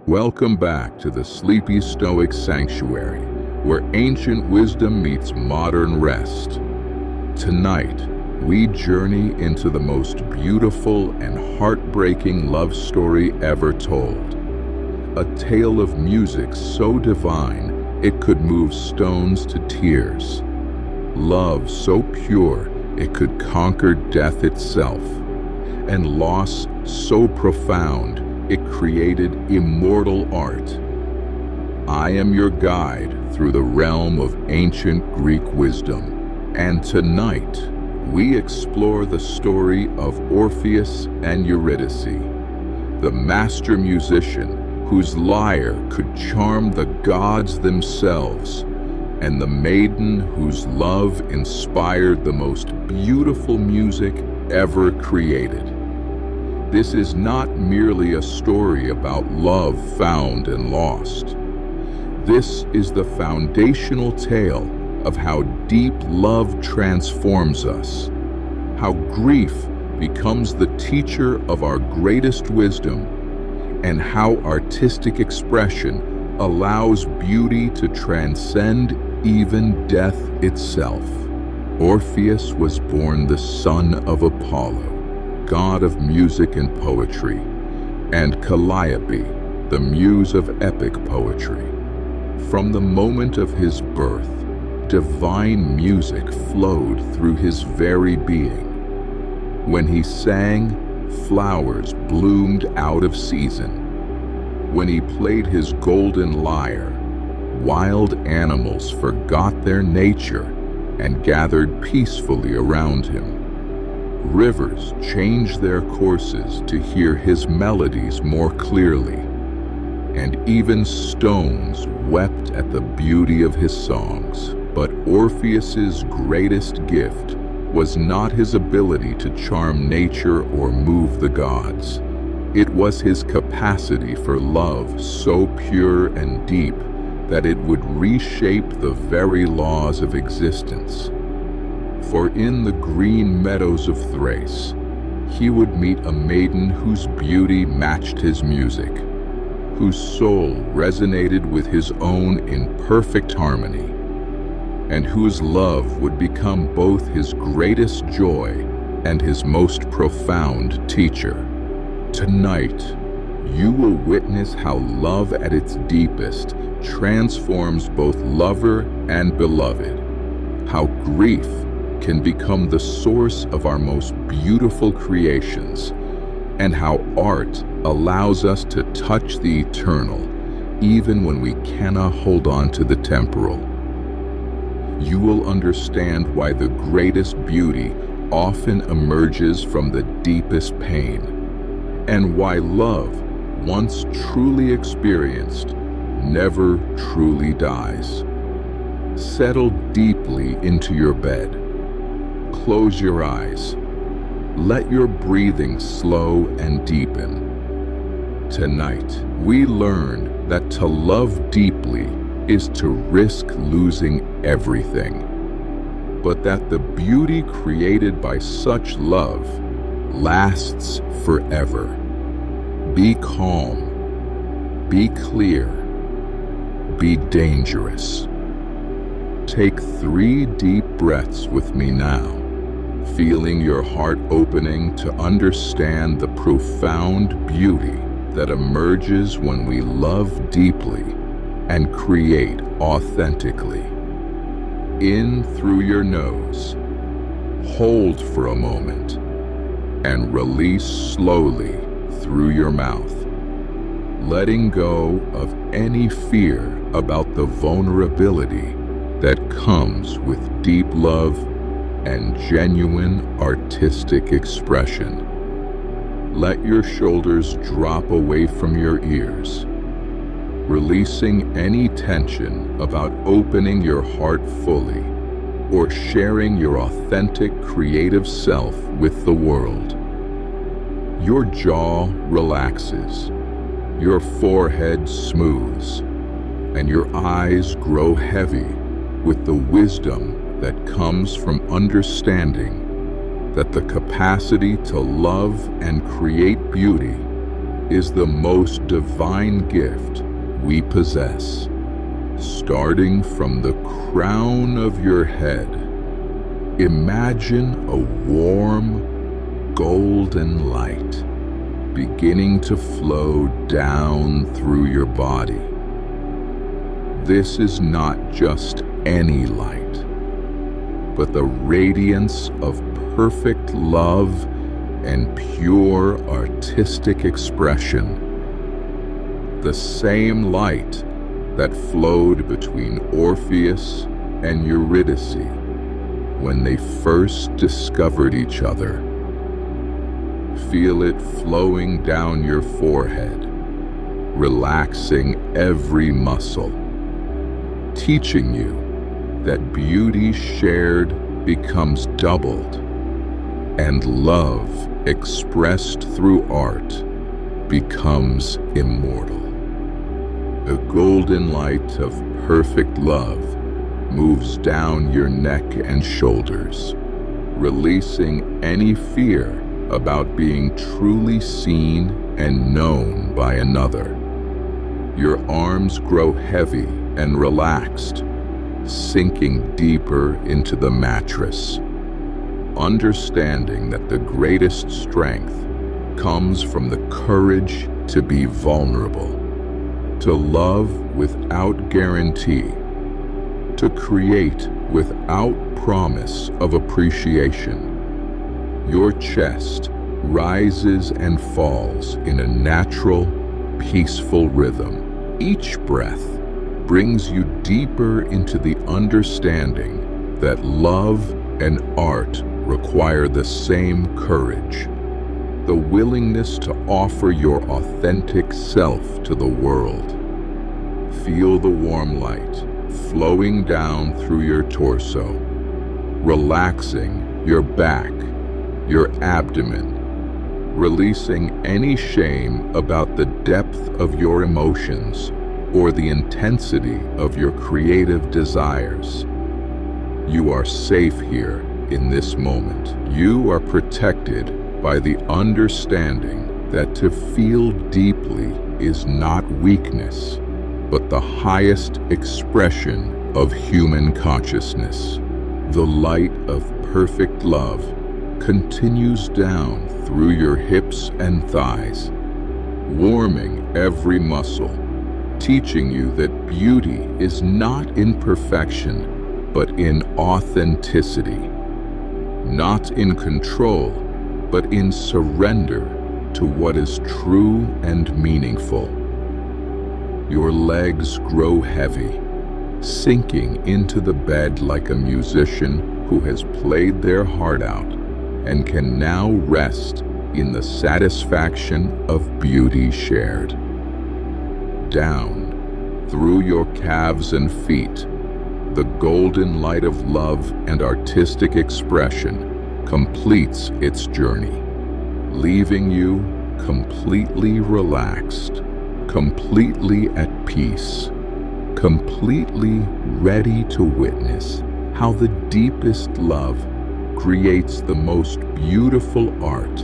Welcome back to the Sleepy Stoic Sanctuary, where ancient wisdom meets modern rest. Tonight, we journey into the most beautiful and heartbreaking love story ever told. A tale of music so divine, it could move stones to tears. Love so pure, it could conquer death itself. And loss so profound, it created immortal art. I am your guide through the realm of ancient Greek wisdom, and tonight we explore the story of Orpheus and Eurydice, the master musician whose lyre could charm the gods themselves, and the maiden whose love inspired the most beautiful music ever created. This is not merely a story about love found and lost. This is the foundational tale of how deep love transforms us, how grief becomes the teacher of our greatest wisdom, and how artistic expression allows beauty to transcend even death itself. Orpheus was born the son of Apollo, god of music and poetry, and Calliope, the muse of epic poetry. From the moment of his birth, divine music flowed through his very being. When he sang, flowers bloomed out of season. When he played his golden lyre, wild animals forgot their nature and gathered peacefully around him. Rivers changed their courses to hear his melodies more clearly, and even stones wept at the beauty of his songs. But Orpheus's greatest gift was not his ability to charm nature or move the gods. It was his capacity for love so pure and deep that it would reshape the very laws of existence. For in the green meadows of Thrace, he would meet a maiden whose beauty matched his music, whose soul resonated with his own in perfect harmony, and whose love would become both his greatest joy and his most profound teacher. Tonight, you will witness how love at its deepest transforms both lover and beloved, how grief can become the source of our most beautiful creations, and how art allows us to touch the eternal, even when we cannot hold on to the temporal. You will understand why the greatest beauty often emerges from the deepest pain, and why love, once truly experienced, never truly dies. Settle deeply into your bed. Close your eyes. Let your breathing slow and deepen. Tonight, we learn that to love deeply is to risk losing everything, but that the beauty created by such love lasts forever. Be calm. Be clear. Be dangerous. Take 3 deep breaths with me now, feeling your heart opening to understand the profound beauty that emerges when we love deeply and create authentically. In through your nose, hold for a moment, and release slowly through your mouth, letting go of any fear about the vulnerability that comes with deep love and genuine artistic expression. Let your shoulders drop away from your ears, releasing any tension about opening your heart fully or sharing your authentic creative self with the world. Your jaw relaxes, your forehead smooths, and your eyes grow heavy with the wisdom that comes from understanding that the capacity to love and create beauty is the most divine gift we possess. Starting from the crown of your head, imagine a warm, golden light beginning to flow down through your body. This is not just any light, but the radiance of perfect love and pure artistic expression. The same light that flowed between Orpheus and Eurydice when they first discovered each other. Feel it flowing down your forehead, relaxing every muscle, teaching you that beauty shared becomes doubled, and love expressed through art becomes immortal. The golden light of perfect love moves down your neck and shoulders, releasing any fear about being truly seen and known by another. Your arms grow heavy and relaxed, sinking deeper into the mattress, understanding that the greatest strength comes from the courage to be vulnerable, to love without guarantee, to create without promise of appreciation. Your chest rises and falls in a natural, peaceful rhythm. Each breath brings you deeper into the understanding that love and art require the same courage, the willingness to offer your authentic self to the world. Feel the warm light flowing down through your torso, relaxing your back, your abdomen, releasing any shame about the depth of your emotions or the intensity of your creative desires. You are safe here in this moment. You are protected by the understanding that to feel deeply is not weakness, but the highest expression of human consciousness. The light of perfect love continues down through your hips and thighs, warming every muscle, teaching you that beauty is not in perfection, but in authenticity, not in control, but in surrender to what is true and meaningful. Your legs grow heavy, sinking into the bed like a musician who has played their heart out and can now rest in the satisfaction of beauty shared. Down through your calves and feet, the golden light of love and artistic expression completes its journey, leaving you completely relaxed, completely at peace, completely ready to witness how the deepest love creates the most beautiful art,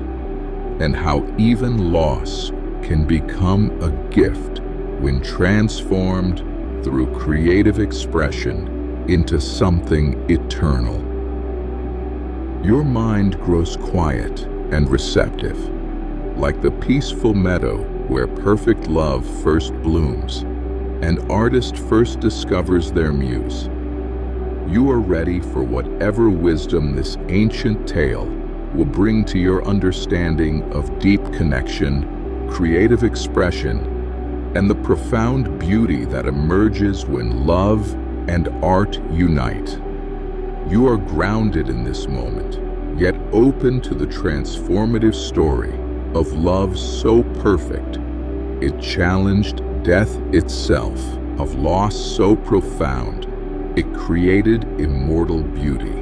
and how even loss can become a gift when transformed through creative expression into something eternal. Your mind grows quiet and receptive, like the peaceful meadow where perfect love first blooms and artist first discovers their muse. You are ready for whatever wisdom this ancient tale will bring to your understanding of deep connection, creative expression, and the profound beauty that emerges when love and art unite. You are grounded in this moment, yet open to the transformative story of love so perfect it challenged death itself, of loss so profound it created immortal beauty,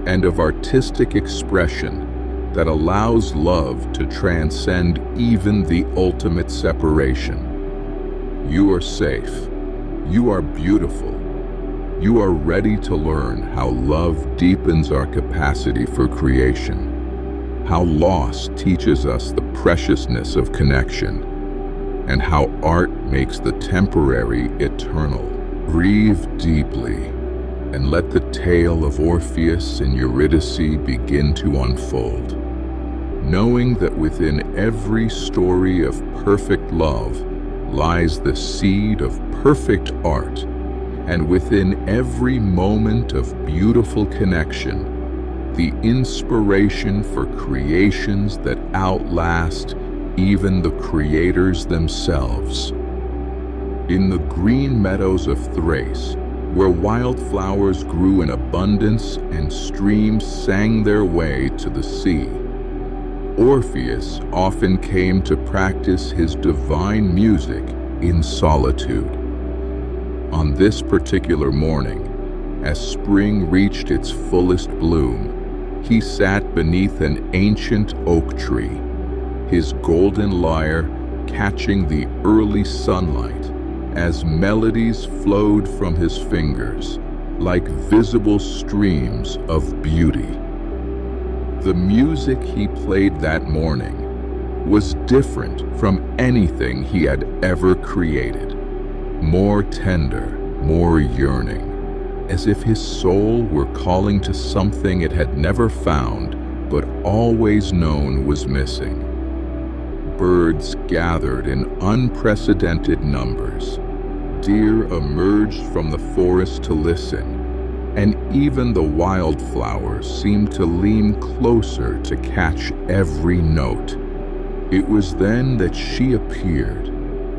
and of artistic expression that allows love to transcend even the ultimate separation. You are safe. You are beautiful. You are ready to learn how love deepens our capacity for creation. how loss teaches us the preciousness of connection, and how art makes the temporary eternal. Breathe deeply and let the tale of Orpheus and Eurydice begin to unfold, knowing that within every story of perfect love lies the seed of perfect art, and within every moment of beautiful connection, the inspiration for creations that outlast even the creators themselves. In the green meadows of Thrace, where wildflowers grew in abundance and streams sang their way to the sea, Orpheus often came to practice his divine music in solitude. On this particular morning, as spring reached its fullest bloom, he sat beneath an ancient oak tree, his golden lyre catching the early sunlight as melodies flowed from his fingers like visible streams of beauty. The music he played that morning was different from anything he had ever created, more tender, more yearning, as if his soul were calling to something it had never found but always known was missing. Birds gathered in unprecedented numbers. Deer emerged from the forest to listen, and even the wildflowers seemed to lean closer to catch every note. It was then that she appeared,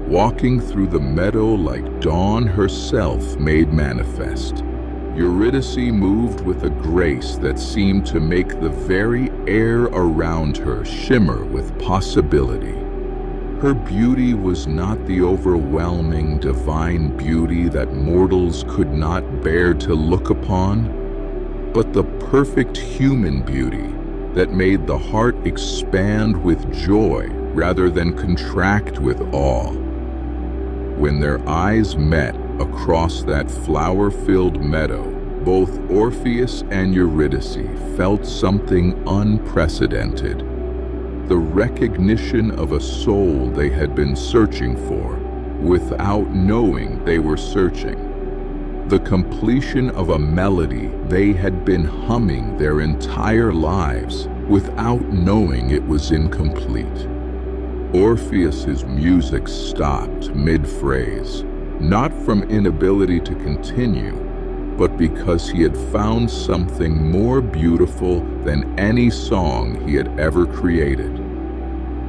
walking through the meadow like dawn herself made manifest. Eurydice moved with a grace that seemed to make the very air around her shimmer with possibility. Her beauty was not the overwhelming divine beauty that mortals could not bear to look upon, but the perfect human beauty that made the heart expand with joy rather than contract with awe. When their eyes met across that flower-filled meadow, both Orpheus and Eurydice felt something unprecedented. The recognition of a soul they had been searching for, without knowing they were searching. The completion of a melody they had been humming their entire lives, without knowing it was incomplete. Orpheus's music stopped mid-phrase, not from inability to continue, but because he had found something more beautiful than any song he had ever created.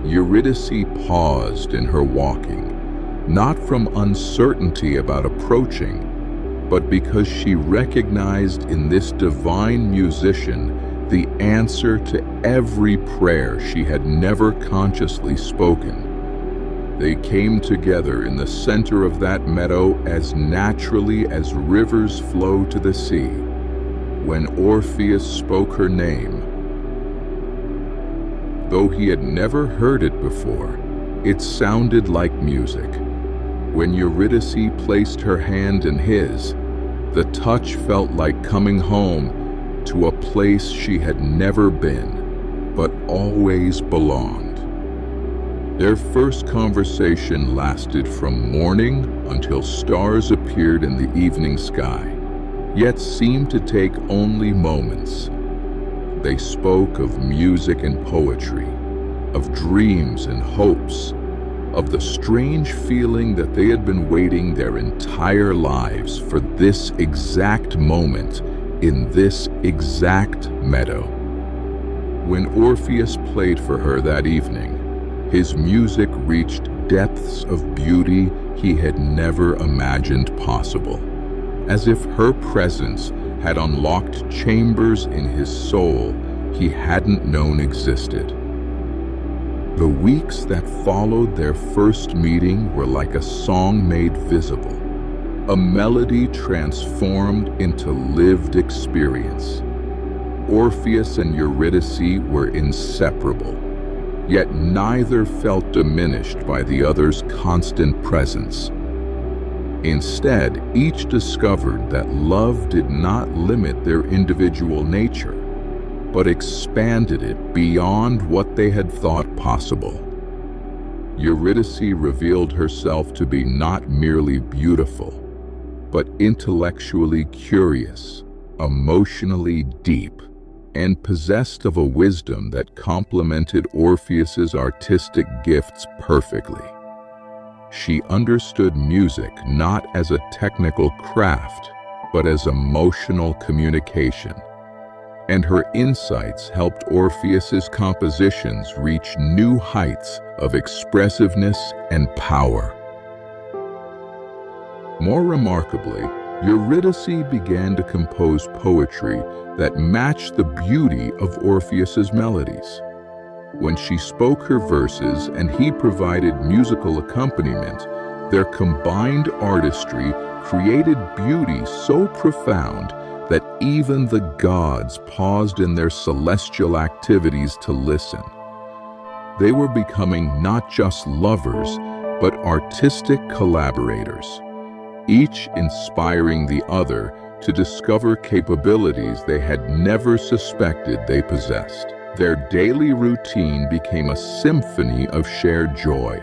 Eurydice paused in her walking, not from uncertainty about approaching, but because she recognized in this divine musician the answer to every prayer she had never consciously spoken. They came together in the center of that meadow as naturally as rivers flow to the sea. When Orpheus spoke her name, though he had never heard it before, it sounded like music. When Eurydice placed her hand in his, the touch felt like coming home to a place she had never been, but always belonged. Their first conversation lasted from morning until stars appeared in the evening sky, yet seemed to take only moments. They spoke of music and poetry, of dreams and hopes, of the strange feeling that they had been waiting their entire lives for this exact moment in this exact meadow. When Orpheus played for her that evening, his music reached depths of beauty he had never imagined possible, as if her presence had unlocked chambers in his soul he hadn't known existed. The weeks that followed their first meeting were like a song made visible, a melody transformed into lived experience. Orpheus and Eurydice were inseparable, yet neither felt diminished by the other's constant presence. Instead, each discovered that love did not limit their individual nature, but expanded it beyond what they had thought possible. Eurydice revealed herself to be not merely beautiful, but intellectually curious, emotionally deep, and possessed of a wisdom that complemented Orpheus's artistic gifts perfectly. She understood music not as a technical craft, but as emotional communication, and her insights helped Orpheus's compositions reach new heights of expressiveness and power. More remarkably, Eurydice began to compose poetry that matched the beauty of Orpheus's melodies. When she spoke her verses and he provided musical accompaniment, their combined artistry created beauty so profound that even the gods paused in their celestial activities to listen. They were becoming not just lovers, but artistic collaborators, each inspiring the other to discover capabilities they had never suspected they possessed. Their daily routine became a symphony of shared joy.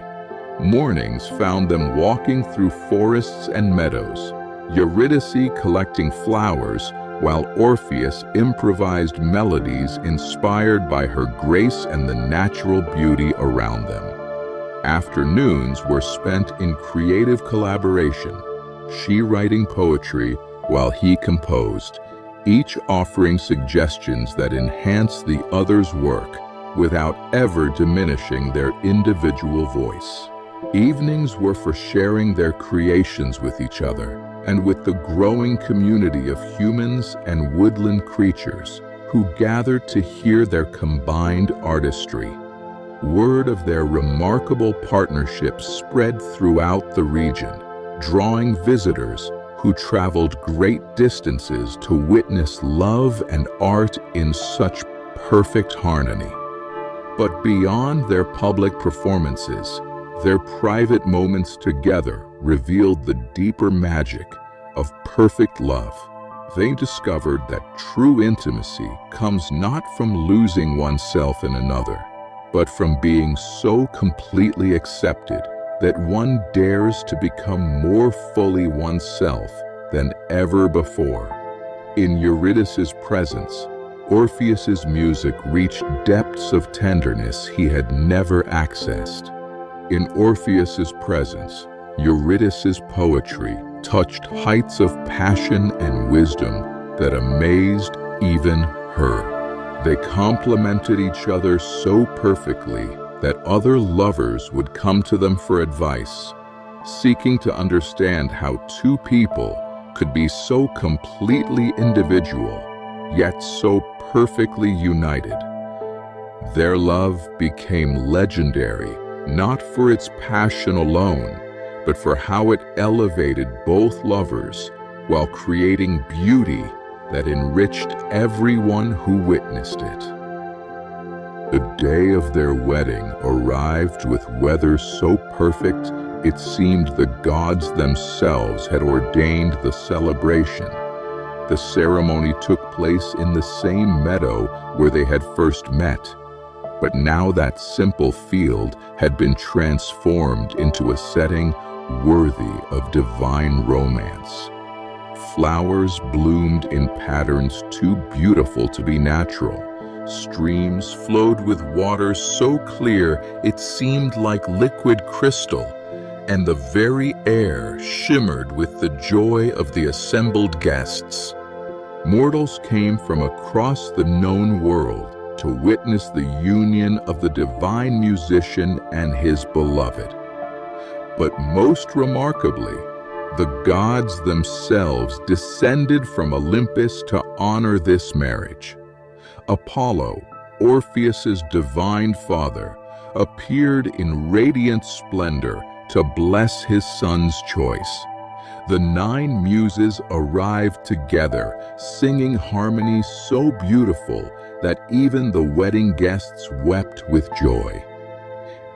Mornings found them walking through forests and meadows, Eurydice collecting flowers, while Orpheus improvised melodies inspired by her grace and the natural beauty around them. Afternoons were spent in creative collaboration, she writing poetry while he composed, each offering suggestions that enhanced the other's work without ever diminishing their individual voice. Evenings were for sharing their creations with each other and with the growing community of humans and woodland creatures who gathered to hear their combined artistry. Word of their remarkable partnership spread throughout the region, drawing visitors who traveled great distances to witness love and art in such perfect harmony. But beyond their public performances, their private moments together revealed the deeper magic of perfect love. They discovered that true intimacy comes not from losing oneself in another, but from being so completely accepted that one dares to become more fully oneself than ever before. In Eurydice's presence, Orpheus's music reached depths of tenderness he had never accessed. In Orpheus's presence, Eurydice's poetry touched heights of passion and wisdom that amazed even her. They complemented each other so perfectly that other lovers would come to them for advice, seeking to understand how two people could be so completely individual, yet so perfectly united. Their love became legendary, not for its passion alone, but for how it elevated both lovers while creating beauty that enriched everyone who witnessed it. The day of their wedding arrived with weather so perfect it seemed the gods themselves had ordained the celebration. The ceremony took place in the same meadow where they had first met, but now that simple field had been transformed into a setting worthy of divine romance. Flowers bloomed in patterns too beautiful to be natural. Streams flowed with water so clear it seemed like liquid crystal, and the very air shimmered with the joy of the assembled guests. Mortals came from across the known world to witness the union of the divine musician and his beloved. But most remarkably, the gods themselves descended from Olympus to honor this marriage. Apollo, Orpheus's divine father, appeared in radiant splendor to bless his son's choice. The 9 muses arrived together, singing harmonies so beautiful that even the wedding guests wept with joy.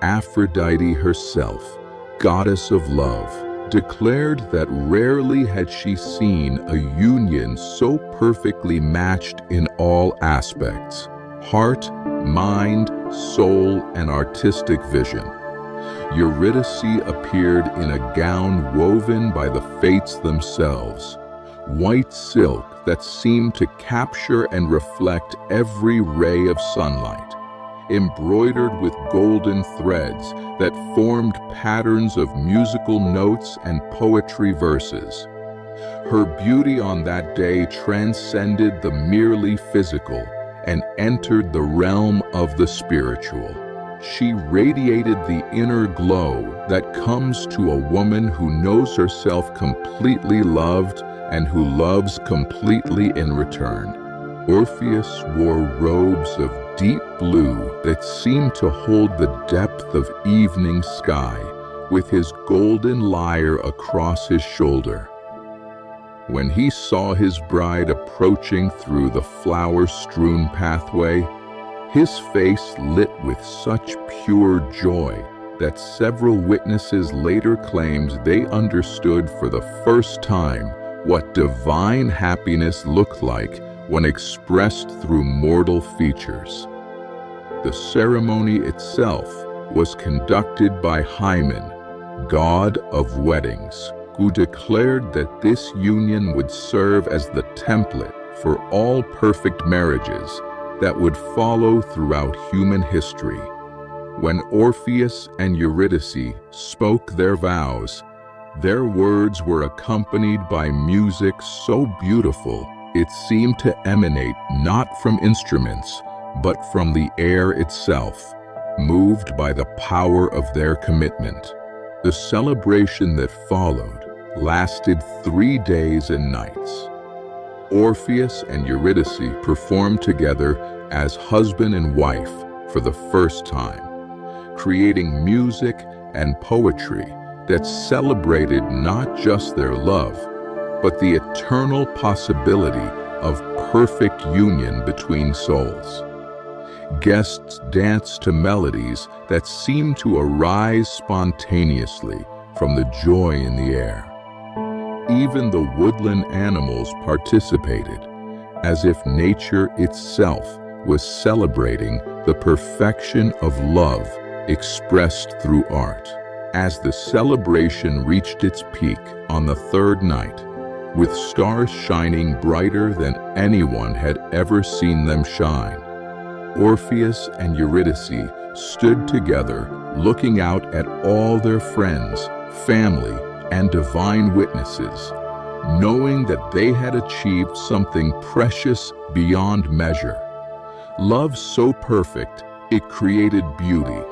Aphrodite herself, goddess of love, declared that rarely had she seen a union so perfectly matched in all aspects: heart, mind, soul, and artistic vision. Eurydice appeared in a gown woven by the fates themselves, white silk that seemed to capture and reflect every ray of sunlight, embroidered with golden threads that formed patterns of musical notes and poetry verses. Her beauty on that day transcended the merely physical and entered the realm of the spiritual. She radiated the inner glow that comes to a woman who knows herself completely loved and who loves completely in return. Orpheus wore robes of deep blue that seemed to hold the depth of evening sky, with his golden lyre across his shoulder. When he saw his bride approaching through the flower-strewn pathway, his face lit with such pure joy that several witnesses later claimed they understood for the first time what divine happiness looked like when expressed through mortal features. The ceremony itself was conducted by Hymen, god of weddings, who declared that this union would serve as the template for all perfect marriages that would follow throughout human history. When Orpheus and Eurydice spoke their vows, their words were accompanied by music so beautiful it seemed to emanate not from instruments, but from the air itself, moved by the power of their commitment. The celebration that followed lasted 3 days and nights. Orpheus and Eurydice performed together as husband and wife for the first time, creating music and poetry that celebrated not just their love, but the eternal possibility of perfect union between souls. Guests danced to melodies that seemed to arise spontaneously from the joy in the air. Even the woodland animals participated, as if nature itself was celebrating the perfection of love expressed through art. As the celebration reached its peak on the third night, with stars shining brighter than anyone had ever seen them shine, Orpheus and Eurydice stood together, looking out at all their friends, family, and divine witnesses, knowing that they had achieved something precious beyond measure. Love so perfect, it created beauty.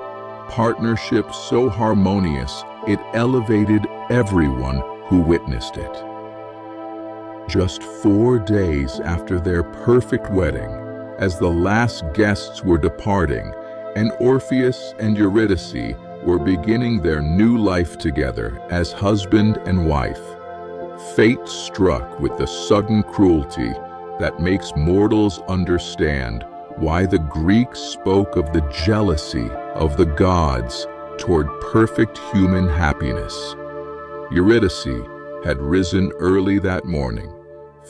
Partnership so harmonious, it elevated everyone who witnessed it. Just 4 days after their perfect wedding, as the last guests were departing, and Orpheus and Eurydice were beginning their new life together as husband and wife, fate struck with the sudden cruelty that makes mortals understand why the Greeks spoke of the jealousy of the gods toward perfect human happiness. Eurydice had risen early that morning,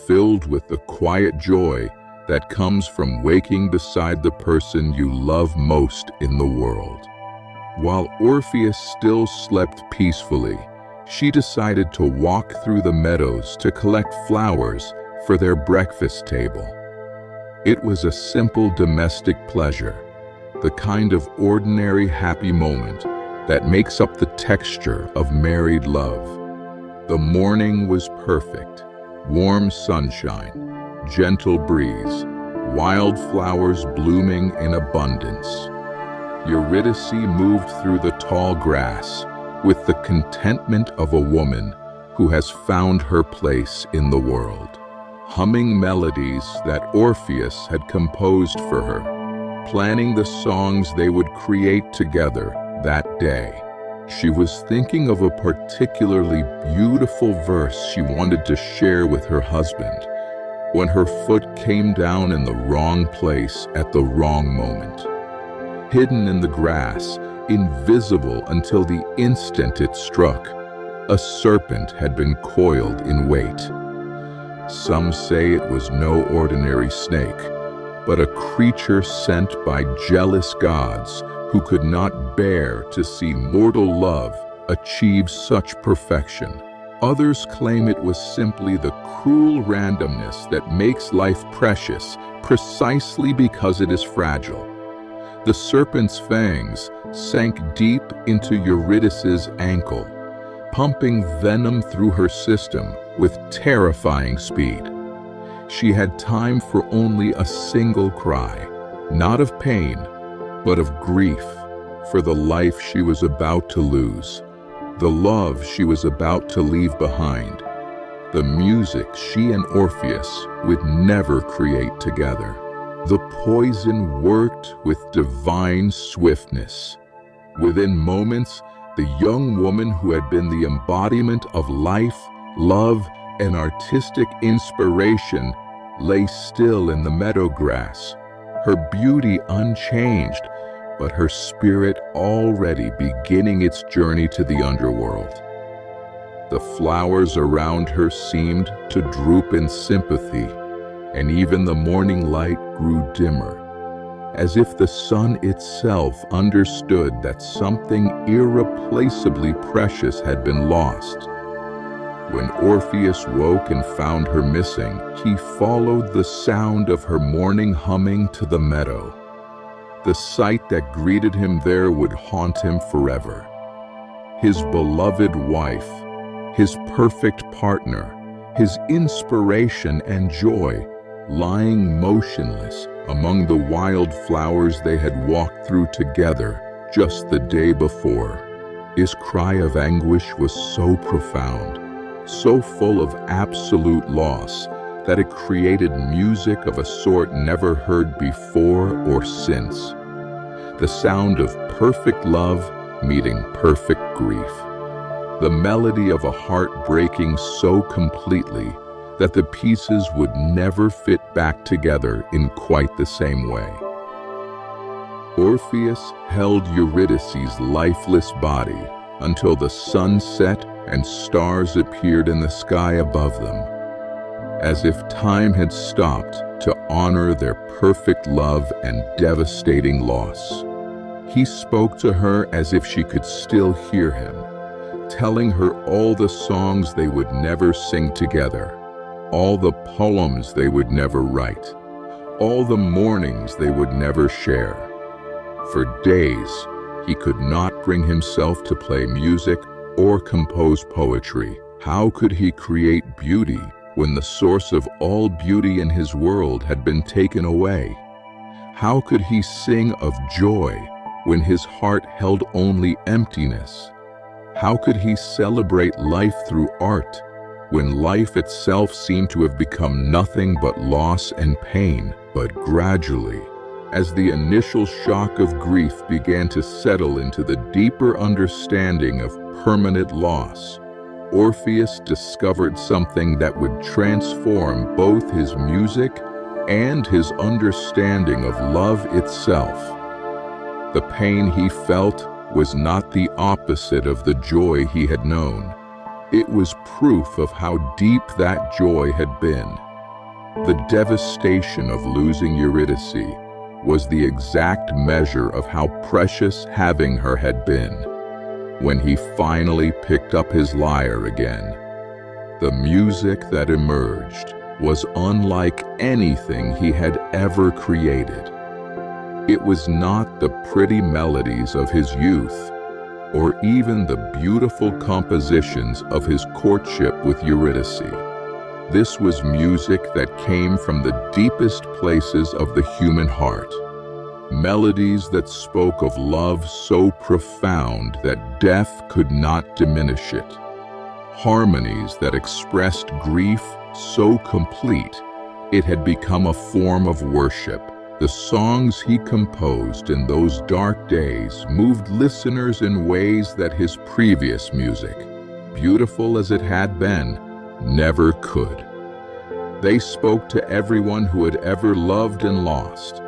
filled with the quiet joy that comes from waking beside the person you love most in the world. While Orpheus still slept peacefully, she decided to walk through the meadows to collect flowers for their breakfast table. It was a simple domestic pleasure, the kind of ordinary happy moment that makes up the texture of married love. The morning was perfect: warm sunshine, gentle breeze, wildflowers blooming in abundance. Eurydice moved through the tall grass with the contentment of a woman who has found her place in the world, humming melodies that Orpheus had composed for her, planning the songs they would create together that day. She was thinking of a particularly beautiful verse she wanted to share with her husband when her foot came down in the wrong place at the wrong moment. Hidden in the grass, invisible until the instant it struck, A serpent had been coiled in wait. Some say it was no ordinary snake, but a creature sent by jealous gods who could not bear to see mortal love achieve such perfection. Others claim it was simply the cruel randomness that makes life precious precisely because it is fragile. The serpent's fangs sank deep into Eurydice's ankle, pumping venom through her system with terrifying speed. She had time for only a single cry, not of pain, but of grief for the life she was about to lose, the love she was about to leave behind, the music she and Orpheus would never create together. The poison worked with divine swiftness. Within moments, the young woman who had been the embodiment of life, love, and artistic inspiration lay still in the meadow grass, her beauty unchanged, but her spirit already beginning its journey to the underworld. The flowers around her seemed to droop in sympathy, and even the morning light grew dimmer, as if the sun itself understood that something irreplaceably precious had been lost. When Orpheus woke and found her missing, he followed the sound of her morning humming to the meadow. The sight that greeted him there would haunt him forever. His beloved wife, his perfect partner, his inspiration and joy, lying motionless among the wild flowers they had walked through together just the day before. His cry of anguish was so profound, so full of absolute loss, that it created music of a sort never heard before or since. The sound of perfect love meeting perfect grief. The melody of a heart breaking so completely that the pieces would never fit back together in quite the same way. Orpheus held Eurydice's lifeless body until the sun set and stars appeared in the sky above them, as if time had stopped to honor their perfect love and devastating loss. He spoke to her as if she could still hear him, telling her all the songs they would never sing together, all the poems they would never write, all the mornings they would never share. For days, he could not bring himself to play music or compose poetry. How could he create beauty when the source of all beauty in his world had been taken away? How could he sing of joy when his heart held only emptiness? How could he celebrate life through art when life itself seemed to have become nothing but loss and pain? But gradually, as the initial shock of grief began to settle into the deeper understanding of permanent loss, Orpheus discovered something that would transform both his music and his understanding of love itself. The pain he felt was not the opposite of the joy he had known. It was proof of how deep that joy had been. The devastation of losing Eurydice was the exact measure of how precious having her had been. When he finally picked up his lyre again, the music that emerged was unlike anything he had ever created. It was not the pretty melodies of his youth, or even the beautiful compositions of his courtship with Eurydice. This was music that came from the deepest places of the human heart. Melodies that spoke of love so profound that death could not diminish it. Harmonies that expressed grief so complete it had become a form of worship. The songs he composed in those dark days moved listeners in ways that his previous music, beautiful as it had been, never could. They spoke to everyone who had ever loved and lost,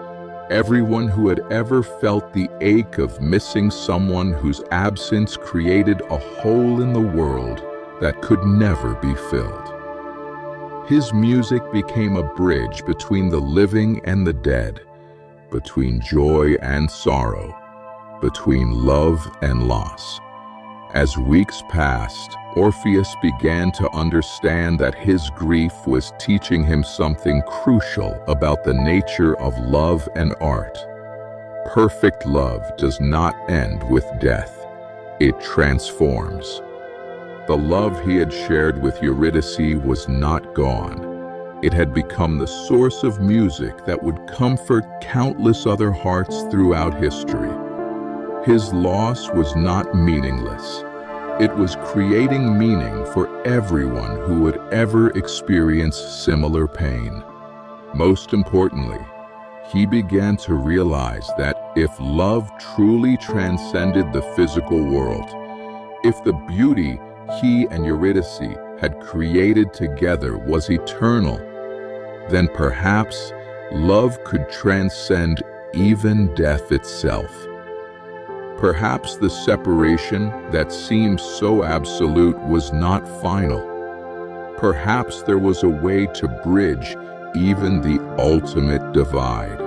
everyone who had ever felt the ache of missing someone whose absence created a hole in the world that could never be filled. His music became a bridge between the living and the dead, between joy and sorrow, between love and loss. As weeks passed, Orpheus began to understand that his grief was teaching him something crucial about the nature of love and art. Perfect love does not end with death. It transforms. The love he had shared with Eurydice was not gone. It had become the source of music that would comfort countless other hearts throughout history. His loss was not meaningless. It was creating meaning for everyone who would ever experience similar pain. Most importantly, he began to realize that if love truly transcended the physical world, if the beauty he and Eurydice had created together was eternal, then perhaps love could transcend even death itself. Perhaps the separation that seemed so absolute was not final. Perhaps there was a way to bridge even the ultimate divide.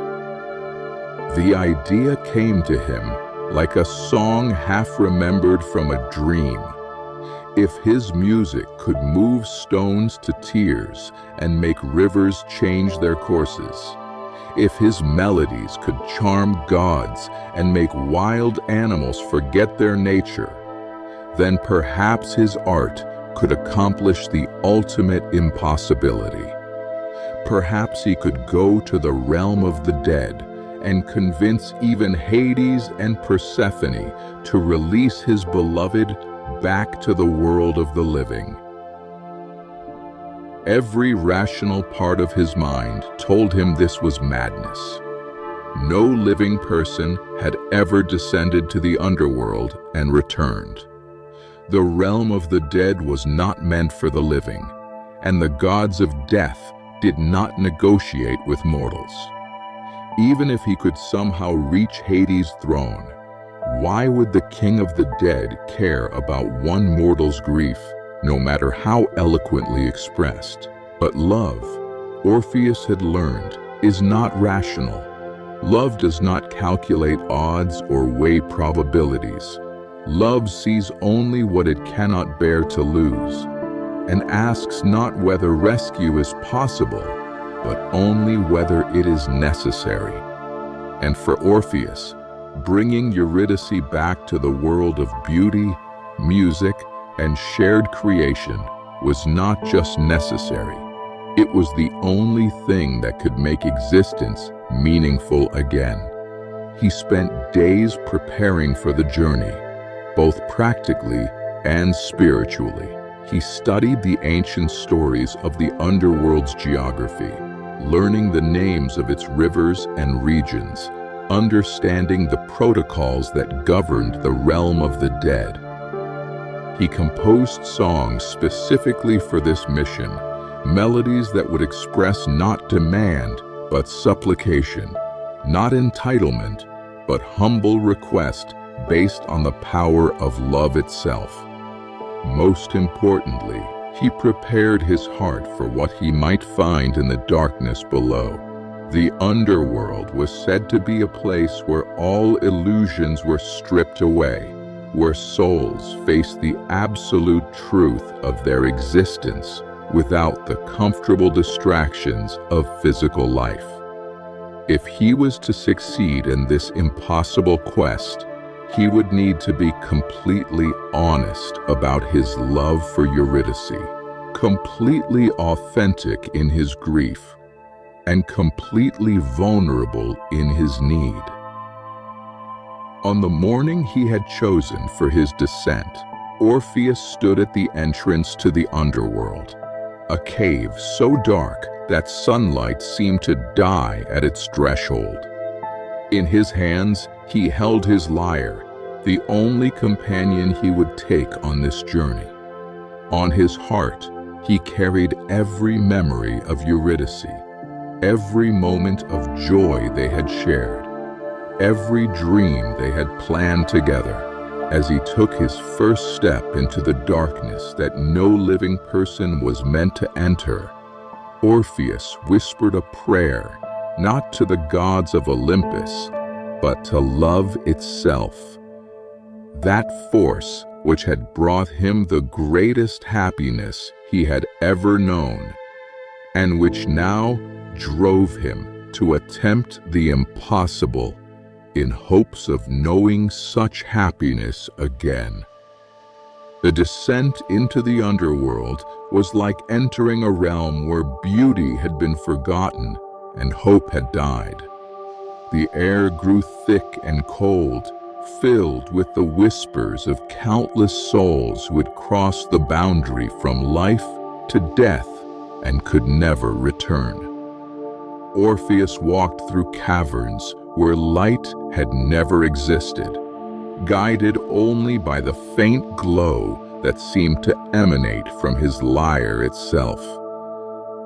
The idea came to him like a song half remembered from a dream. If his music could move stones to tears and make rivers change their courses, if his melodies could charm gods and make wild animals forget their nature, then perhaps his art could accomplish the ultimate impossibility. Perhaps he could go to the realm of the dead and convince even Hades and Persephone to release his beloved back to the world of the living. Every rational part of his mind told him this was madness. No living person had ever descended to the underworld and returned. The realm of the dead was not meant for the living, and the gods of death did not negotiate with mortals. Even if he could somehow reach Hades' throne, why would the king of the dead care about one mortal's grief, no matter how eloquently expressed? But love, Orpheus had learned, is not rational. Love does not calculate odds or weigh probabilities. Love sees only what it cannot bear to lose, and asks not whether rescue is possible, but only whether it is necessary. And for Orpheus, bringing Eurydice back to the world of beauty, music, and shared creation was not just necessary. It was the only thing that could make existence meaningful again. He spent days preparing for the journey, both practically and spiritually. He studied the ancient stories of the underworld's geography, learning the names of its rivers and regions, understanding the protocols that governed the realm of the dead. He composed songs specifically for this mission, melodies that would express not demand, but supplication, not entitlement, but humble request based on the power of love itself. Most importantly, he prepared his heart for what he might find in the darkness below. The underworld was said to be a place where all illusions were stripped away, where souls faced the absolute truth of their existence without the comfortable distractions of physical life. If he was to succeed in this impossible quest, he would need to be completely honest about his love for Eurydice, completely authentic in his grief, and completely vulnerable in his need. On the morning he had chosen for his descent, Orpheus stood at the entrance to the underworld, a cave so dark that sunlight seemed to die at its threshold. In his hands, he held his lyre, the only companion he would take on this journey. On his heart, he carried every memory of Eurydice, every moment of joy they had shared, every dream they had planned together. As he took his first step into the darkness that no living person was meant to enter, Orpheus whispered a prayer, not to the gods of Olympus, but to love itself. That force which had brought him the greatest happiness he had ever known, and which now drove him to attempt the impossible in hopes of knowing such happiness again. The descent into the underworld was like entering a realm where beauty had been forgotten and hope had died. The air grew thick and cold, filled with the whispers of countless souls who had crossed the boundary from life to death and could never return. Orpheus walked through caverns where light had never existed, guided only by the faint glow that seemed to emanate from his lyre itself.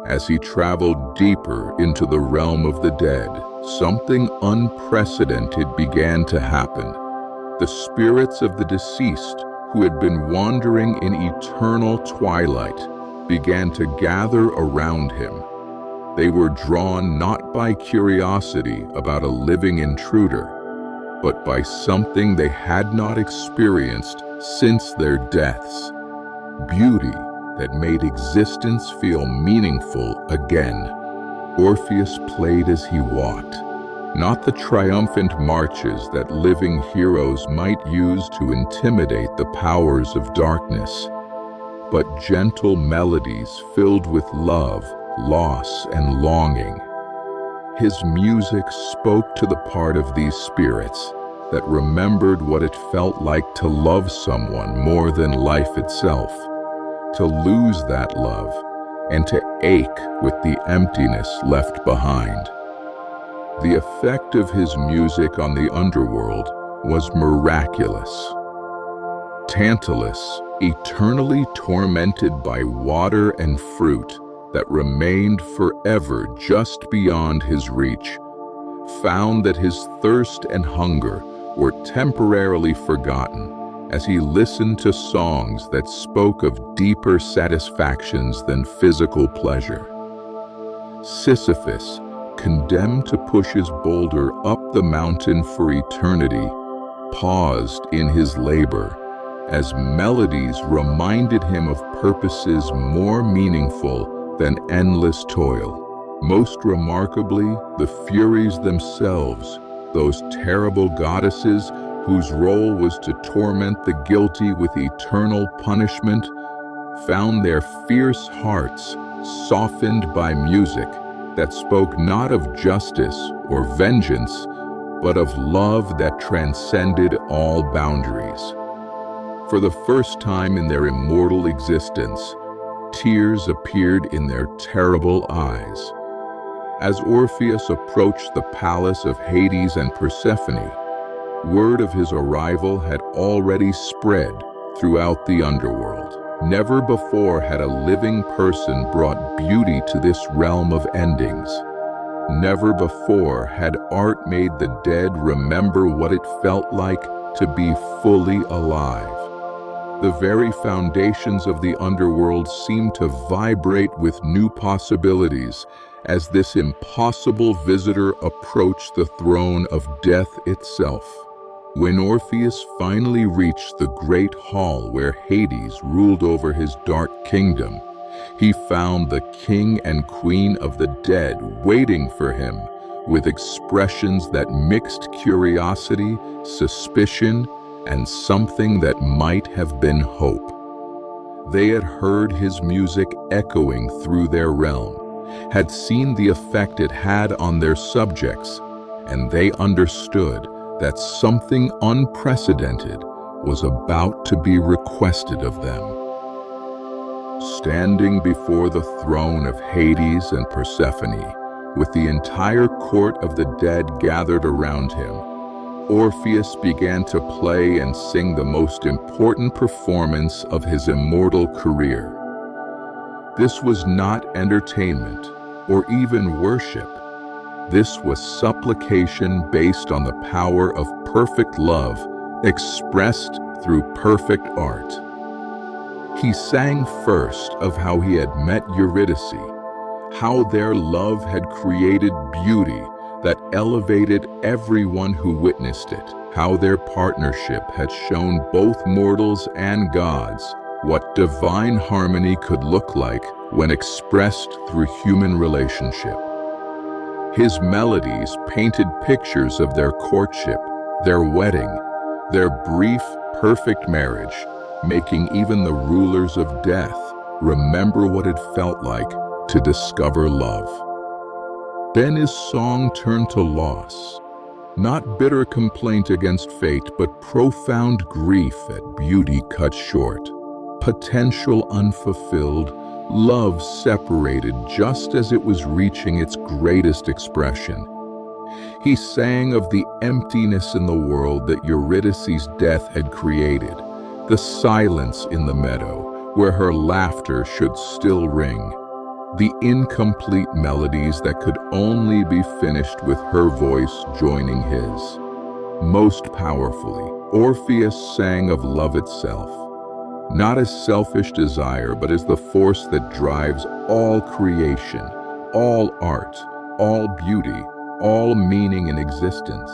As he traveled deeper into the realm of the dead, something unprecedented began to happen. The spirits of the deceased, who had been wandering in eternal twilight, began to gather around him. They were drawn not by curiosity about a living intruder, but by something they had not experienced since their deaths: beauty that made existence feel meaningful again. Orpheus played as he walked, not the triumphant marches that living heroes might use to intimidate the powers of darkness, but gentle melodies filled with love, loss, and longing. His music spoke to the part of these spirits that remembered what it felt like to love someone more than life itself, to lose that love, and to ache with the emptiness left behind. The effect of his music on the underworld was miraculous. Tantalus, eternally tormented by water and fruit that remained forever just beyond his reach, found that his thirst and hunger were temporarily forgotten as he listened to songs that spoke of deeper satisfactions than physical pleasure. Sisyphus, condemned to push his boulder up the mountain for eternity, paused in his labor as melodies reminded him of purposes more meaningful than endless toil. Most remarkably, the Furies themselves, those terrible goddesses whose role was to torment the guilty with eternal punishment, found their fierce hearts softened by music that spoke not of justice or vengeance, but of love that transcended all boundaries. For the first time in their immortal existence, tears appeared in their terrible eyes. As Orpheus approached the palace of Hades and Persephone, word of his arrival had already spread throughout the underworld. Never before had a living person brought beauty to this realm of endings. Never before had art made the dead remember what it felt like to be fully alive. The very foundations of the underworld seemed to vibrate with new possibilities as this impossible visitor approached the throne of death itself. When Orpheus finally reached the great hall where Hades ruled over his dark kingdom, he found the king and queen of the dead waiting for him with expressions that mixed curiosity, suspicion, and something that might have been hope. They had heard his music echoing through their realm, had seen the effect it had on their subjects, and they understood that something unprecedented was about to be requested of them. Standing before the throne of Hades and Persephone, with the entire court of the dead gathered around him, Orpheus began to play and sing the most important performance of his immortal career. This was not entertainment or even worship. This was supplication based on the power of perfect love expressed through perfect art. He sang first of how he had met Eurydice, how their love had created beauty that elevated everyone who witnessed it, how their partnership had shown both mortals and gods what divine harmony could look like when expressed through human relationship. His melodies painted pictures of their courtship, their wedding, their brief, perfect marriage, making even the rulers of death remember what it felt like to discover love. Then his song turned to loss, not bitter complaint against fate, but profound grief at beauty cut short, potential unfulfilled, love separated just as it was reaching its greatest expression. He sang of the emptiness in the world that Eurydice's death had created, the silence in the meadow where her laughter should still ring, the incomplete melodies that could only be finished with her voice joining his. Most powerfully, Orpheus sang of love itself, not as selfish desire, but as the force that drives all creation, all art, all beauty, all meaning in existence.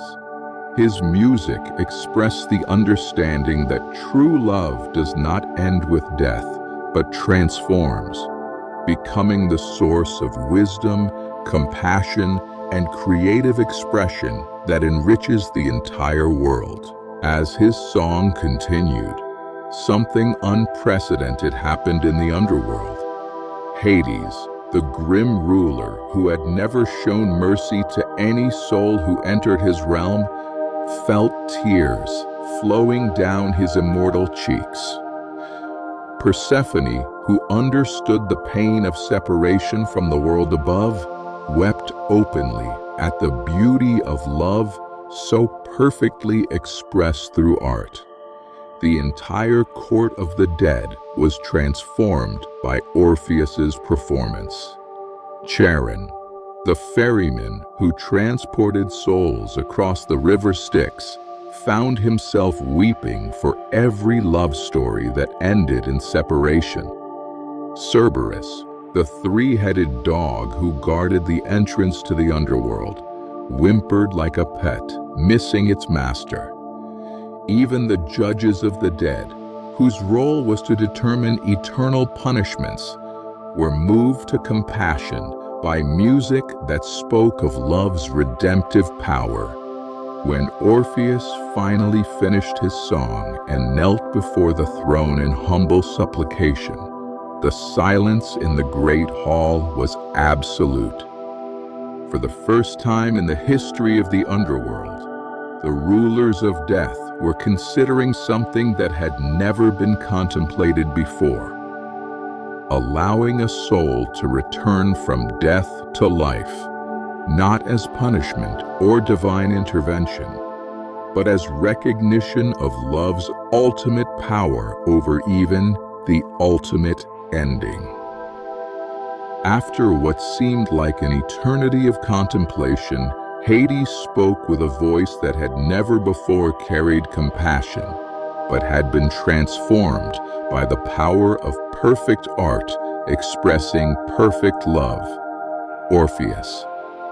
His music expressed the understanding that true love does not end with death, but transforms, becoming the source of wisdom, compassion, and creative expression that enriches the entire world. As his song continued, something unprecedented happened in the underworld. Hades, the grim ruler who had never shown mercy to any soul who entered his realm, felt tears flowing down his immortal cheeks. Persephone, who understood the pain of separation from the world above, wept openly at the beauty of love so perfectly expressed through art. The entire court of the dead was transformed by Orpheus's performance. Charon, the ferryman who transported souls across the river Styx, found himself weeping for every love story that ended in separation. Cerberus, the three-headed dog who guarded the entrance to the underworld, whimpered like a pet, missing its master. Even the judges of the dead, whose role was to determine eternal punishments, were moved to compassion by music that spoke of love's redemptive power. When Orpheus finally finished his song and knelt before the throne in humble supplication, the silence in the great hall was absolute. For the first time in the history of the underworld, the rulers of death were considering something that had never been contemplated before: allowing a soul to return from death to life, not as punishment or divine intervention, but as recognition of love's ultimate power over even the ultimate ending. After what seemed like an eternity of contemplation, Hades spoke with a voice that had never before carried compassion, but had been transformed by the power of perfect art expressing perfect love. Orpheus,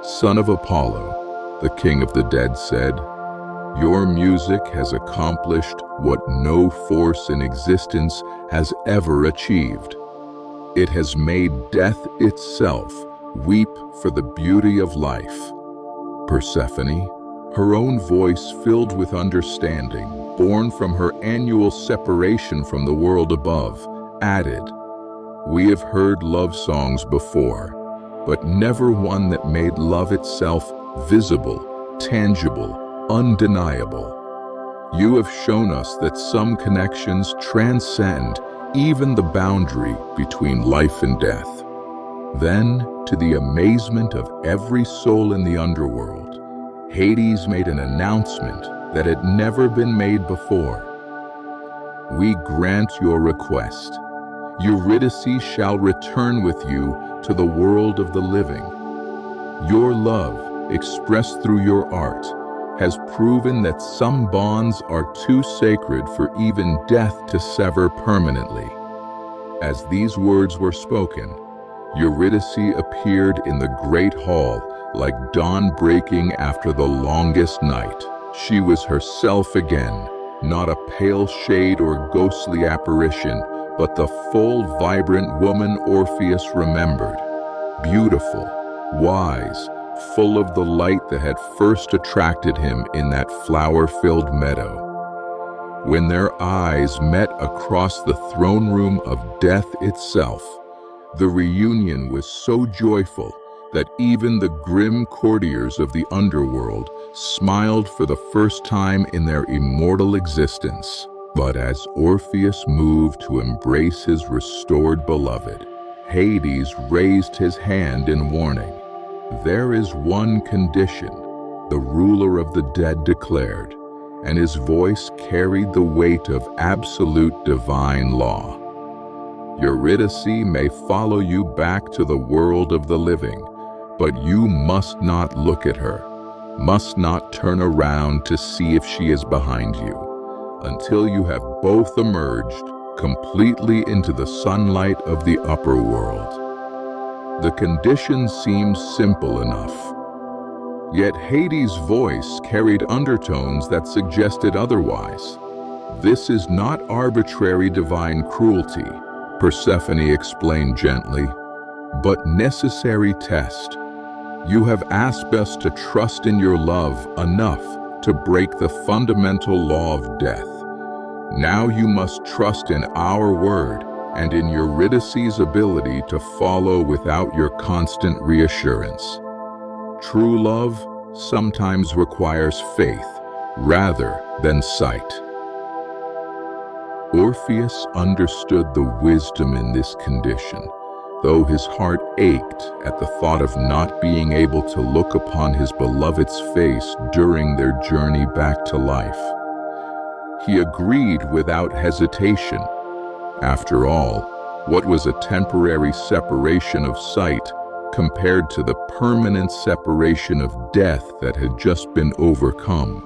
son of Apollo, the king of the dead, said, "Your music has accomplished what no force in existence has ever achieved. It has made death itself weep for the beauty of life." Persephone, her own voice filled with understanding, born from her annual separation from the world above, added, "We have heard love songs before, but never one that made love itself visible, tangible, undeniable. You have shown us that some connections transcend even the boundary between life and death." Then, to the amazement of every soul in the underworld, Hades made an announcement that had never been made before. "We grant your request. Eurydice shall return with you to the world of the living. Your love, expressed through your art, has proven that some bonds are too sacred for even death to sever permanently. As these words were spoken, Eurydice appeared in the great hall like dawn breaking after the longest night. She was herself again, not a pale shade or ghostly apparition, but the full, vibrant woman Orpheus remembered. Beautiful, wise, full of the light that had first attracted him in that flower-filled meadow. When their eyes met across the throne room of death itself, the reunion was so joyful that even the grim courtiers of the underworld smiled for the first time in their immortal existence. But as Orpheus moved to embrace his restored beloved, Hades raised his hand in warning. "There is one condition," the ruler of the dead declared, and his voice carried the weight of absolute divine law. "Eurydice may follow you back to the world of the living, but you must not look at her, must not turn around to see if she is behind you, until you have both emerged completely into the sunlight of the upper world." The condition seemed simple enough. Yet Hades' voice carried undertones that suggested otherwise. "This is not arbitrary divine cruelty," Persephone explained gently, "but necessary test. You have asked us to trust in your love enough to break the fundamental law of death. Now you must trust in our word and in Eurydice's ability to follow without your constant reassurance. True love sometimes requires faith rather than sight." Orpheus understood the wisdom in this condition, though his heart ached at the thought of not being able to look upon his beloved's face during their journey back to life. He agreed without hesitation. After all, what was a temporary separation of sight compared to the permanent separation of death that had just been overcome?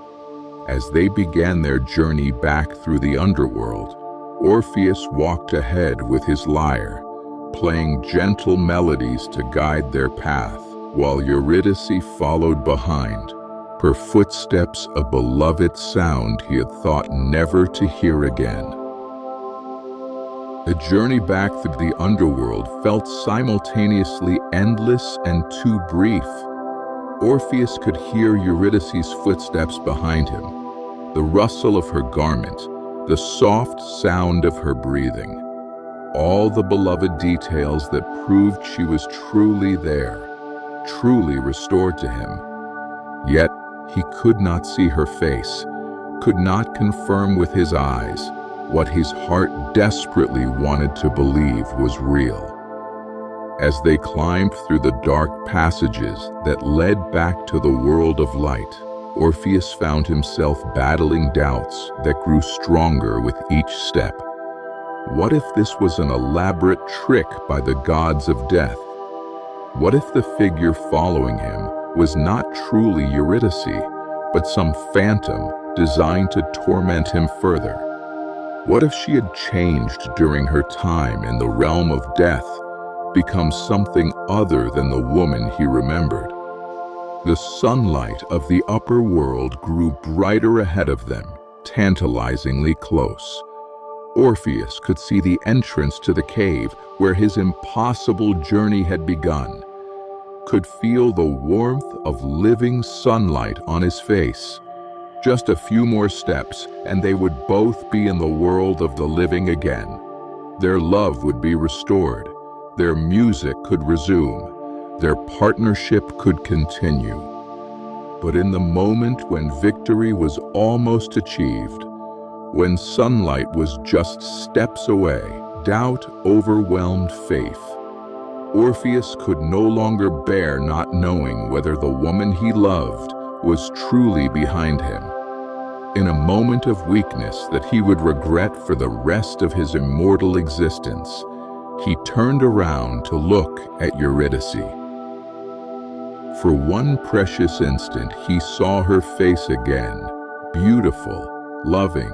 As they began their journey back through the underworld, Orpheus walked ahead with his lyre, playing gentle melodies to guide their path, while Eurydice followed behind, her footsteps a beloved sound he had thought never to hear again. The journey back through the underworld felt simultaneously endless and too brief. Orpheus could hear Eurydice's footsteps behind him, the rustle of her garment, the soft sound of her breathing, all the beloved details that proved she was truly there, truly restored to him. Yet he could not see her face, could not confirm with his eyes what his heart desperately wanted to believe was real. As they climbed through the dark passages that led back to the world of light, Orpheus found himself battling doubts that grew stronger with each step. What if this was an elaborate trick by the gods of death? What if the figure following him was not truly Eurydice, but some phantom designed to torment him further? What if she had changed during her time in the realm of death, become something other than the woman he remembered? The sunlight of the upper world grew brighter ahead of them, tantalizingly close. Orpheus could see the entrance to the cave where his impossible journey had begun, could feel the warmth of living sunlight on his face. Just a few more steps, and they would both be in the world of the living again. Their love would be restored, their music could resume, their partnership could continue. But in the moment when victory was almost achieved, when sunlight was just steps away, doubt overwhelmed faith. Orpheus could no longer bear not knowing whether the woman he loved was truly behind him. In a moment of weakness that he would regret for the rest of his immortal existence, he turned around to look at Eurydice. For one precious instant, he saw her face again, beautiful, loving,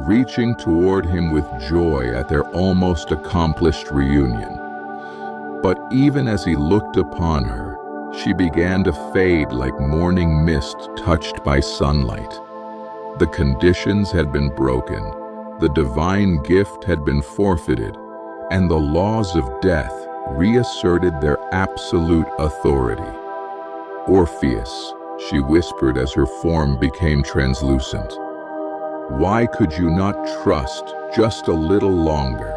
reaching toward him with joy at their almost accomplished reunion. But even as he looked upon her, she began to fade like morning mist touched by sunlight. The conditions had been broken, the divine gift had been forfeited, and the laws of death reasserted their absolute authority. "Orpheus," she whispered as her form became translucent, "why could you not trust just a little longer?"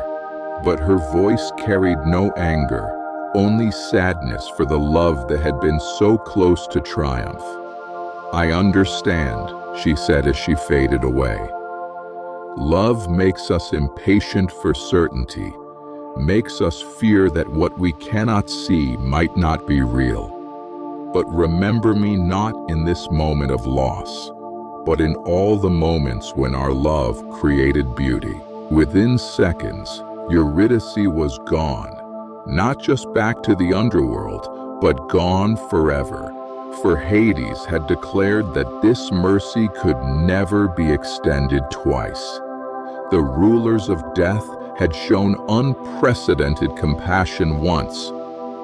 But her voice carried no anger, only sadness for the love that had been so close to triumph. "I understand," she said as she faded away. Love makes us impatient for certainty, makes us fear that what we cannot see might not be real. But remember me not in this moment of loss, but in all the moments when our love created beauty. Within seconds, Eurydice was gone, not just back to the underworld, but gone forever. For Hades had declared that this mercy could never be extended twice. The rulers of death had shown unprecedented compassion once.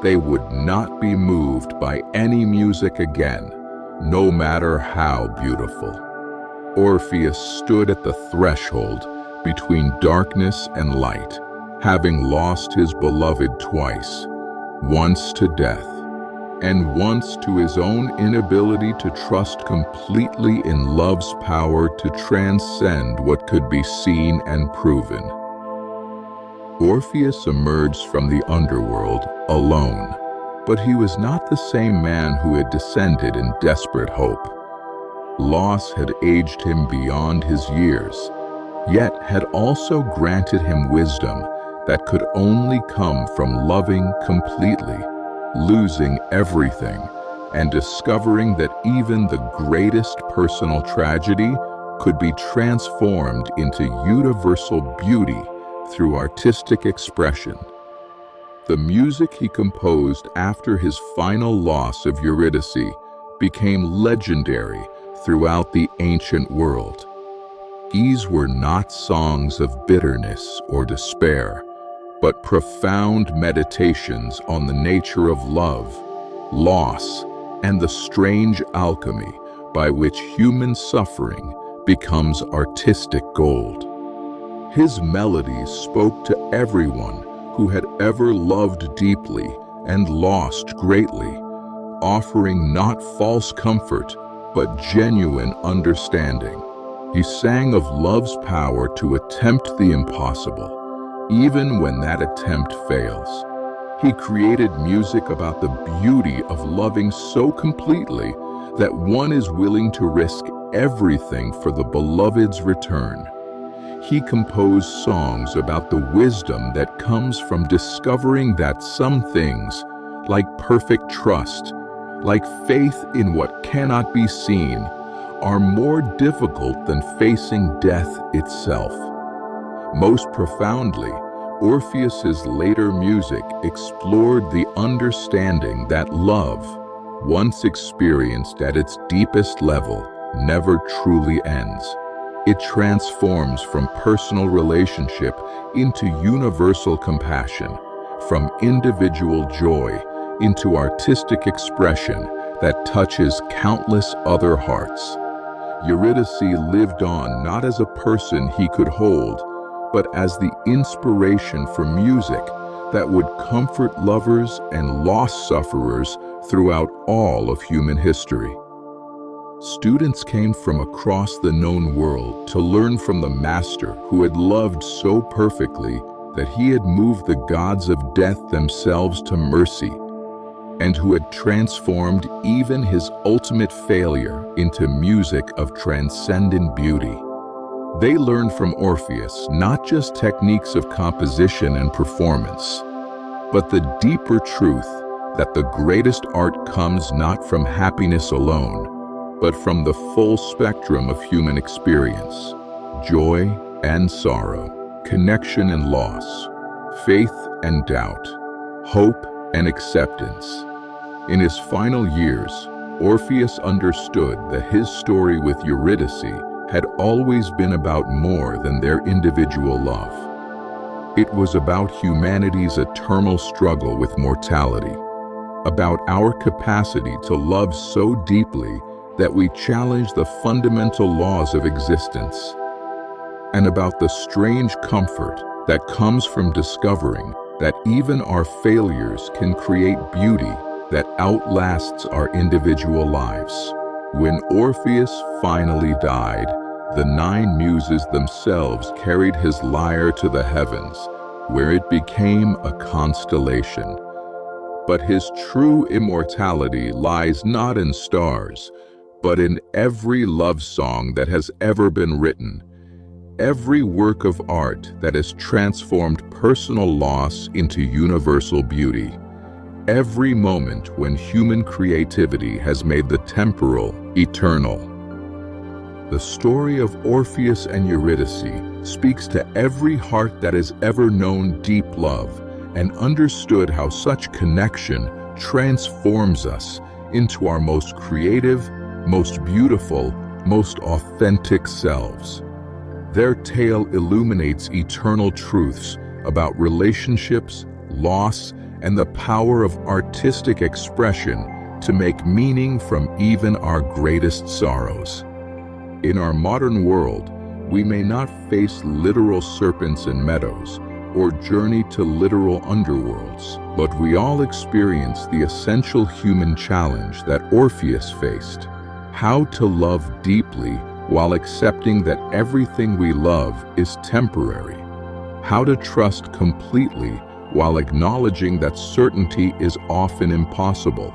They would not be moved by any music again, no matter how beautiful. Orpheus stood at the threshold between darkness and light, having lost his beloved twice, once to death, and once to his own inability to trust completely in love's power to transcend what could be seen and proven. Orpheus emerged from the underworld alone, but he was not the same man who had descended in desperate hope. Loss had aged him beyond his years, yet had also granted him wisdom that could only come from loving completely, losing everything, and discovering that even the greatest personal tragedy could be transformed into universal beauty through artistic expression. The music he composed after his final loss of Eurydice became legendary throughout the ancient world. These were not songs of bitterness or despair, but profound meditations on the nature of love, loss, and the strange alchemy by which human suffering becomes artistic gold. His melodies spoke to everyone who had ever loved deeply and lost greatly, offering not false comfort, but genuine understanding. He sang of love's power to attempt the impossible, even when that attempt fails. He created music about the beauty of loving so completely that one is willing to risk everything for the beloved's return. He composed songs about the wisdom that comes from discovering that some things, like perfect trust, like faith in what cannot be seen, are more difficult than facing death itself. Most profoundly, Orpheus's later music explored the understanding that love, once experienced at its deepest level, never truly ends. It transforms from personal relationship into universal compassion, from individual joy into artistic expression that touches countless other hearts. Eurydice lived on not as a person he could hold, but as the inspiration for music that would comfort lovers and lost sufferers throughout all of human history. Students came from across the known world to learn from the master who had loved so perfectly that he had moved the gods of death themselves to mercy, and who had transformed even his ultimate failure into music of transcendent beauty. They learned from Orpheus not just techniques of composition and performance, but the deeper truth that the greatest art comes not from happiness alone, but from the full spectrum of human experience: joy and sorrow, connection and loss, faith and doubt, hope and acceptance. In his final years, Orpheus understood that his story with Eurydice had always been about more than their individual love. It was about humanity's eternal struggle with mortality, about our capacity to love so deeply that we challenge the fundamental laws of existence, and about the strange comfort that comes from discovering that even our failures can create beauty that outlasts our individual lives. When Orpheus finally died, the 9 muses themselves carried his lyre to the heavens, where it became a constellation. But his true immortality lies not in stars, but in every love song that has ever been written, every work of art that has transformed personal loss into universal beauty, every moment when human creativity has made the temporal eternal. The story of Orpheus and Eurydice speaks to every heart that has ever known deep love and understood how such connection transforms us into our most creative, most beautiful, most authentic selves. Their tale illuminates eternal truths about relationships, loss, and the power of artistic expression to make meaning from even our greatest sorrows. In our modern world, we may not face literal serpents in meadows or journey to literal underworlds, but we all experience the essential human challenge that Orpheus faced: how to love deeply while accepting that everything we love is temporary, how to trust completely while acknowledging that certainty is often impossible,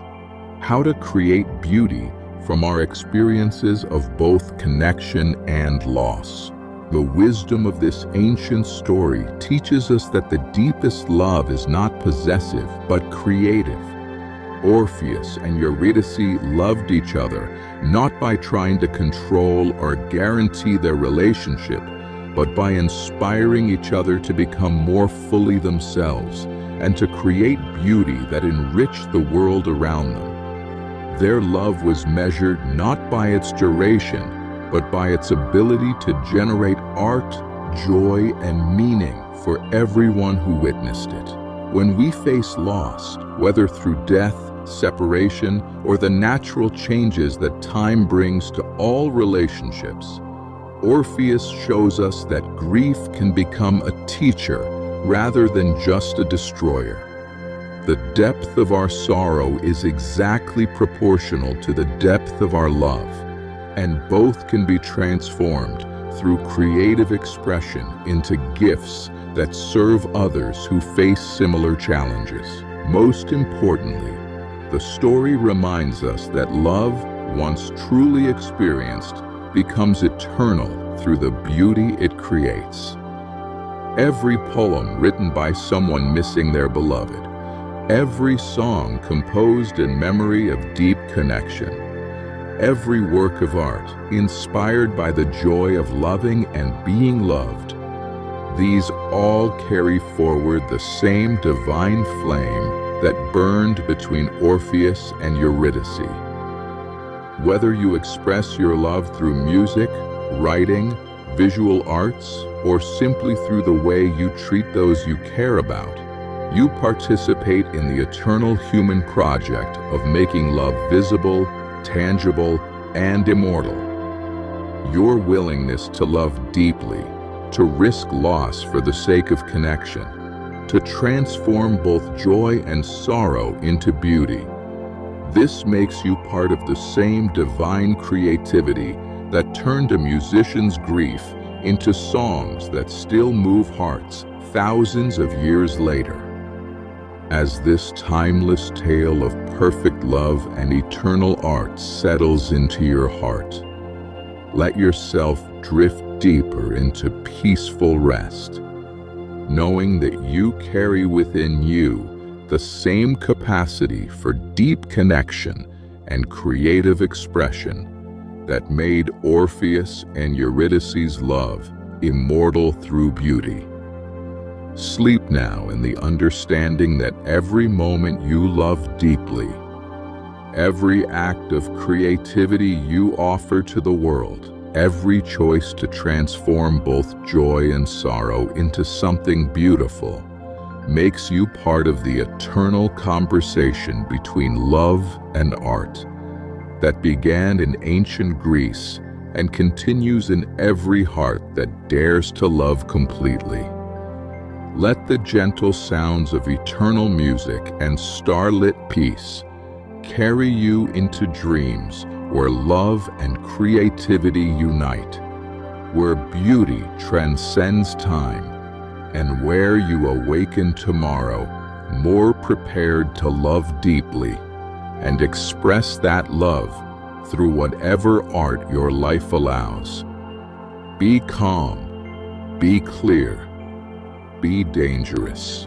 how to create beauty from our experiences of both connection and loss. The wisdom of this ancient story teaches us that the deepest love is not possessive, but creative. Orpheus and Eurydice loved each other not by trying to control or guarantee their relationship, but by inspiring each other to become more fully themselves and to create beauty that enriched the world around them. Their love was measured not by its duration, but by its ability to generate art, joy, and meaning for everyone who witnessed it. When we face loss, whether through death, separation, or the natural changes that time brings to all relationships, Orpheus shows us that grief can become a teacher rather than just a destroyer. The depth of our sorrow is exactly proportional to the depth of our love, and both can be transformed through creative expression into gifts that serve others who face similar challenges. Most importantly, the story reminds us that love, once truly experienced, becomes eternal through the beauty it creates. Every poem written by someone missing their beloved, every song composed in memory of deep connection, every work of art inspired by the joy of loving and being loved, these all carry forward the same divine flame that burned between Orpheus and Eurydice. Whether you express your love through music, writing, visual arts, or simply through the way you treat those you care about, you participate in the eternal human project of making love visible, tangible, and immortal. Your willingness to love deeply, to risk loss for the sake of connection, to transform both joy and sorrow into beauty. This makes you part of the same divine creativity that turned a musician's grief into songs that still move hearts thousands of years later. As this timeless tale of perfect love and eternal art settles into your heart, let yourself drift deeper into peaceful rest, knowing that you carry within you the same capacity for deep connection and creative expression that made Orpheus and Eurydice's love immortal through beauty. Sleep now in the understanding that every moment you love deeply, Every act of creativity you offer to the world, every choice to transform both joy and sorrow into something beautiful, makes you part of the eternal conversation between love and art that began in ancient Greece and continues in every heart that dares to love completely. Let the gentle sounds of eternal music and starlit peace carry you into dreams where love and creativity unite, where beauty transcends time, and where you awaken tomorrow more prepared to love deeply and express that love through whatever art your life allows. Be calm, be clear, be dangerous.